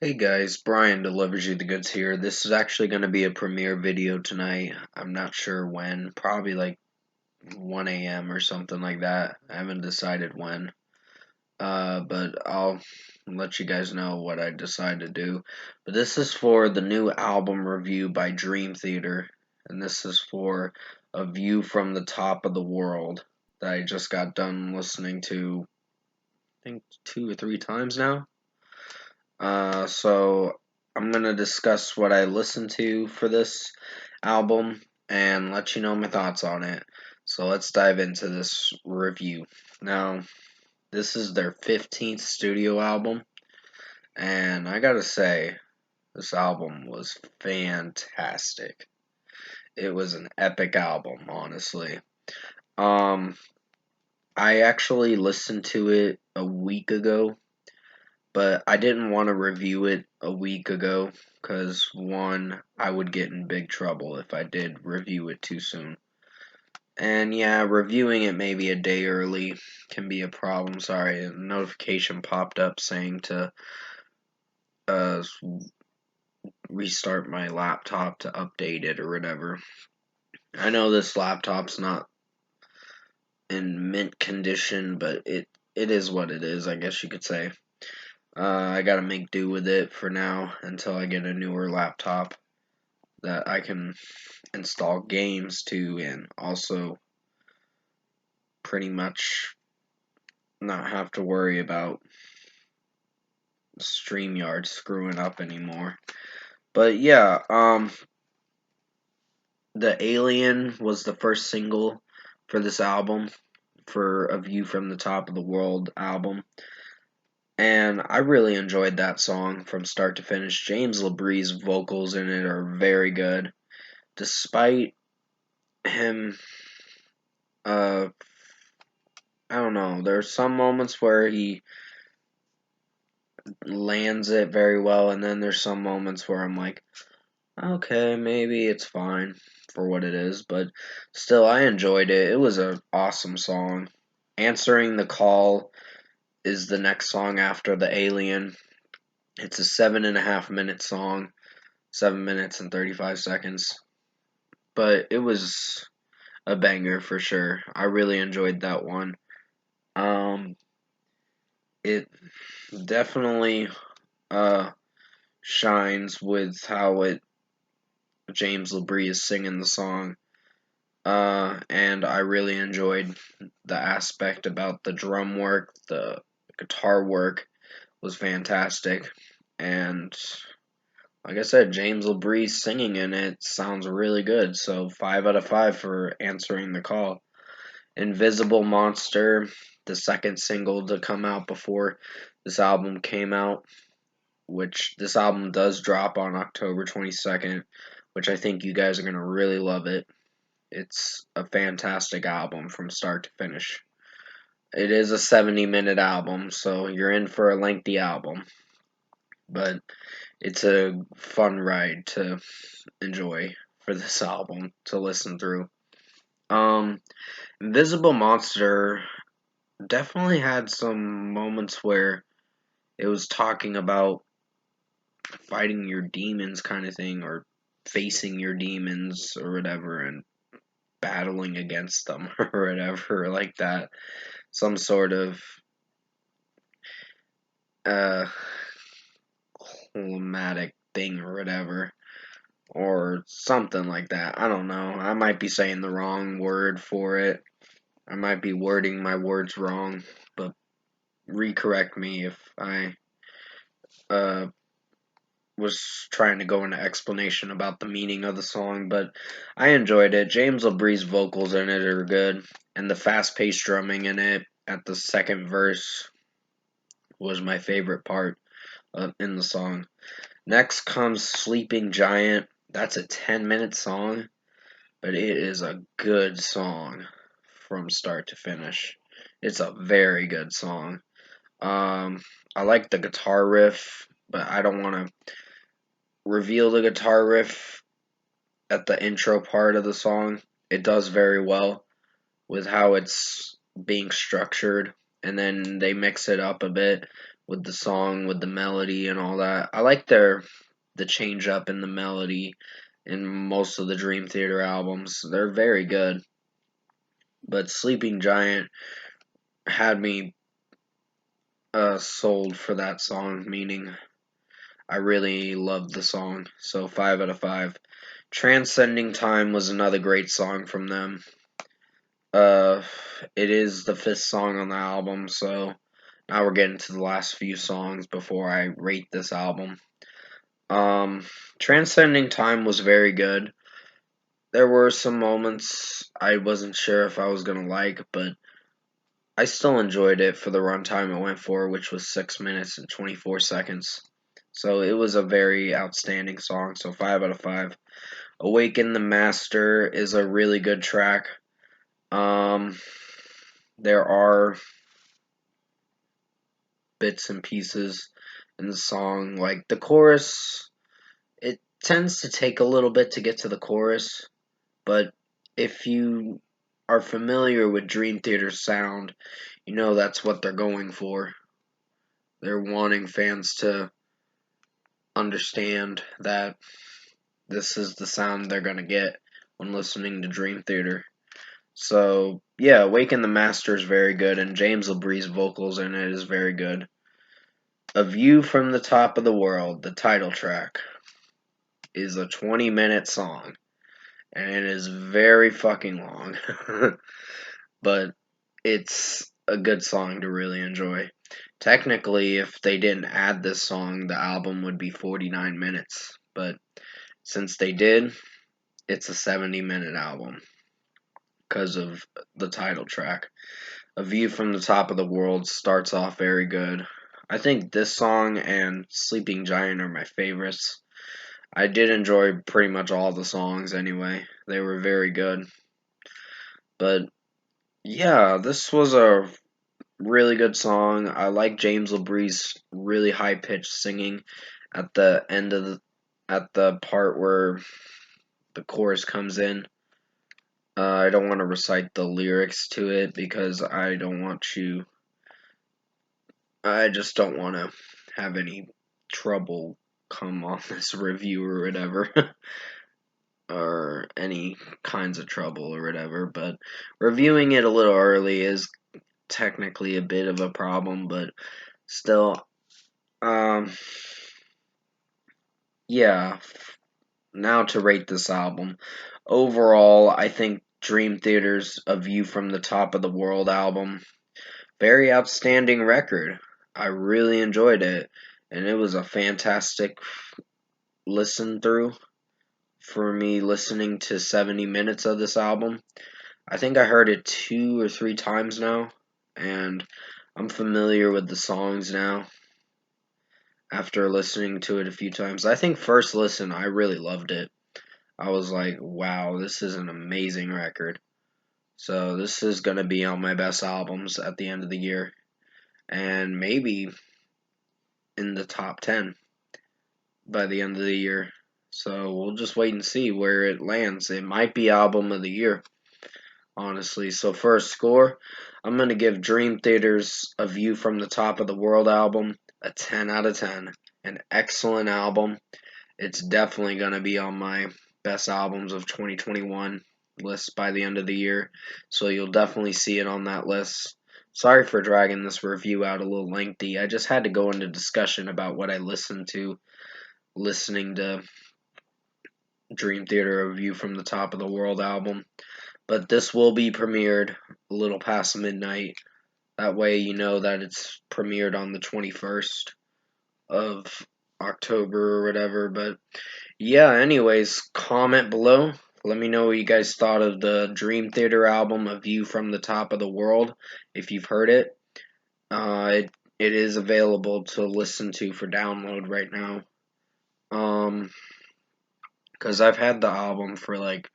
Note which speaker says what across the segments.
Speaker 1: Hey guys, Brian delivers you the goods here. This is actually going to be a premiere video tonight. I'm not sure when, probably like 1 a.m. or something like that. I haven't decided when. But I'll let you guys know what I decide to do. But this is for the new album review by Dream Theater, and this is for A View from the Top of the World that I just got done listening to, I think 2 or 3 times now. So I'm gonna discuss what I listened to for this album and let you know my thoughts on it. So let's dive into this review. Now, this is their 15th studio album, and I gotta say, this album was fantastic. It was an epic album, honestly. Um, I actually listened to it a week ago, but I didn't want to review it a week ago because one, I would get in big trouble if I did review it too soon. And yeah, reviewing it maybe a day early can be a problem. Sorry, a notification popped up saying to uh, restart my laptop to update it or whatever. I know this laptop's not in mint condition, but it is what it is, I guess you could say. I gotta make do with it for now until I get a newer laptop that I can install games to and also pretty much not have to worry about StreamYard screwing up anymore. But yeah, The Alien was the first single for this album, for A View from the Top of the World album. And I really enjoyed that song from start to finish. James LaBrie's vocals in it are very good. Despite him, uh, I don't know, there's some moments where he lands it very well, and then there's some moments where I'm like, okay, maybe it's fine for what it is, but still, I enjoyed it. It was an awesome song. Answering the Call is the next song after The Alien. It's a 7.5 minute song, 7 minutes and 35 seconds, but it was a banger for sure. I really enjoyed that one. Um, it definitely uh shines with how it James LaBrie is singing the song. And I really enjoyed the aspect about the drum work, the guitar work was fantastic, and like I said, James LaBrie singing in it sounds really good. So 5 out of 5 for Answering the Call. Invisible Monster, the second single to come out before this album came out, which this album does drop on October 22nd, which I think you guys are going to really love it. It's a fantastic album from start to finish. It is a 70-minute album, so you're in for a lengthy album, but it's a fun ride to enjoy for this album to listen through. Um, Invisible Monster definitely had some moments where it was talking about fighting your demons kind of thing, or facing your demons or whatever, and battling against them or whatever like that. Some sort of uh climatic thing or whatever, or something like that. I don't know. I might be saying the wrong word for it. I might be wording my words wrong, but recorrect me if I uh was trying to go into explanation about the meaning of the song, but I enjoyed it. James LaBrie's vocals in it are good, and the fast-paced drumming in it at the second verse was my favorite part in the song. Next comes Sleeping Giant. That's a 10-minute song, but it is a good song from start to finish. It's a very good song. I like the guitar riff, but I don't want to reveal the guitar riff at the intro part of the song. It does very well with how it's being structured, and then they mix it up a bit with the song, with the melody and all that. I like the change up in the melody in most of the Dream Theater albums. They're very good. But Sleeping Giant had me sold for that song, meaning I really loved the song. So 5 out of 5. Transcending Time was another great song from them. Uh, it is the 5th song on the album, so now we're getting to the last few songs before I rate this album. Transcending Time was very good. There were some moments I wasn't sure if I was gonna like, but I still enjoyed it for the runtime it went for, which was 6 minutes and 24 seconds. So it was a very outstanding song, so 5 out of 5. Awaken the Master is a really good track. There are bits and pieces in the song, like the chorus, it tends to take a little bit to get to the chorus, but if you are familiar with Dream Theater sound, you know that's what they're going for. They're wanting fans to understand that this is the sound they're gonna get when listening to Dream Theater. So yeah, Awaken the Master is very good, and James LaBrie's vocals in it is very good. A View from the Top of the World, the title track, is a 20-minute song, and it is very fucking long, but it's a good song to really enjoy. Technically, if they didn't add this song, the album would be 49 minutes, but since they did, it's a 70-minute album because of the title track. A View from the Top of the World starts off very good. I think this song and Sleeping Giant are my favorites. I did enjoy pretty much all the songs anyway. They were very good. But yeah, this was a really good song. I like James LaBrie's really high pitched singing at the end of at the part where the chorus comes in. I don't want to recite the lyrics to it because I don't want you. I just don't want to have any trouble come on this review or whatever. Or any kinds of trouble or whatever. But reviewing it a little early is technically a bit of a problem, but still, um, yeah. Now to rate this album. Overall, I think Dream Theater's A View from the Top of the World album, very outstanding record. I really enjoyed it, and it was a fantastic listen through for me listening to 70 minutes of this album. I think I heard it 2 or 3 times now, and I'm familiar with the songs now after listening to it a few times. I think first listen, I really loved it. I was like, wow, this is an amazing record. So this is going to be on my best albums at the end of the year, and maybe in the top 10 by the end of the year. So we'll just wait and see where it lands. It might be album of the year, honestly. So for a score, I'm going to give Dream Theater's A View from the Top of the World album a 10 out of 10. An excellent album. It's definitely going to be on my best albums of 2021 list by the end of the year. So you'll definitely see it on that list. Sorry for dragging this review out a little lengthy. I just had to go into discussion about what I listened to listening to Dream Theater A View from the Top of the World album. But this will be premiered a little past midnight. That way you know that it's premiered on the 21st of October or whatever. But yeah, anyways, comment below. Let me know what you guys thought of the Dream Theater album, A View from the Top of the World, if you've heard it. It is available to listen to for download right now. Because I've had the album for like, I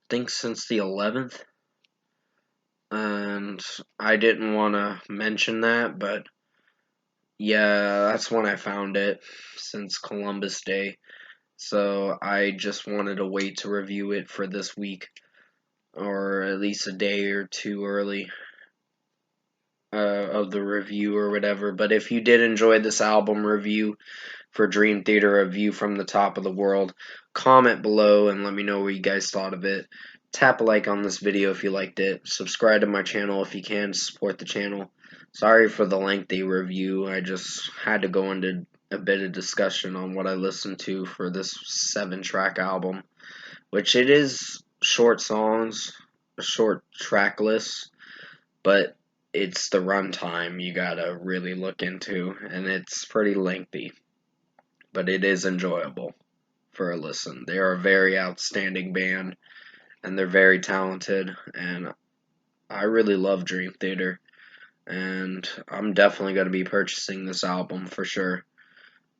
Speaker 1: think since the 11th. And I didn't want to mention that, but yeah, that's when I found it since Columbus Day. So I just wanted to wait to review it for this week, or at least a day or two early. of the review or whatever. But if you did enjoy this album review for Dream Theater, A View from the Top of the World, comment below and let me know what you guys thought of it. Tap a like on this video if you liked it. Subscribe to my channel if you can to support the channel. Sorry for the lengthy review. I just had to go into a bit of discussion on what I listened to for this 7-track album, which it is short songs, a short track list, but it's the runtime you gotta really look into, and it's pretty lengthy, but it is enjoyable for a listen. They are a very outstanding band, and they're very talented, and I really love Dream Theater, and I'm definitely going to be purchasing this album for sure,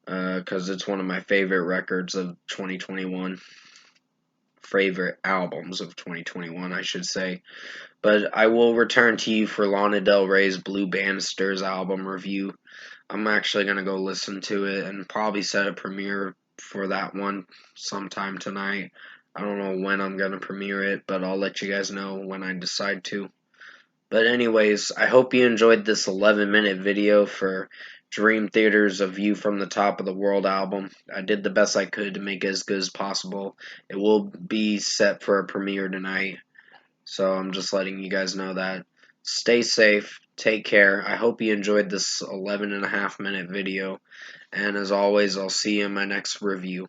Speaker 1: because it's one of my favorite records of 2021. Favorite albums of 2021, I should say. But I will return to you for Lana Del Rey's Blue Banisters album review. I'm actually going to go listen to it and probably set a premiere for that one sometime tonight. I don't know when I'm going to premiere it, but I'll let you guys know when I decide to. But anyways, I hope you enjoyed this 11-minute video for Dream Theater's A View from the Top of the World album. I did the best I could to make it as good as possible. It will be set for a premiere tonight, so I'm just letting you guys know that. Stay safe, take care. I hope you enjoyed this 11.5-minute video, and as always, I'll see you in my next review.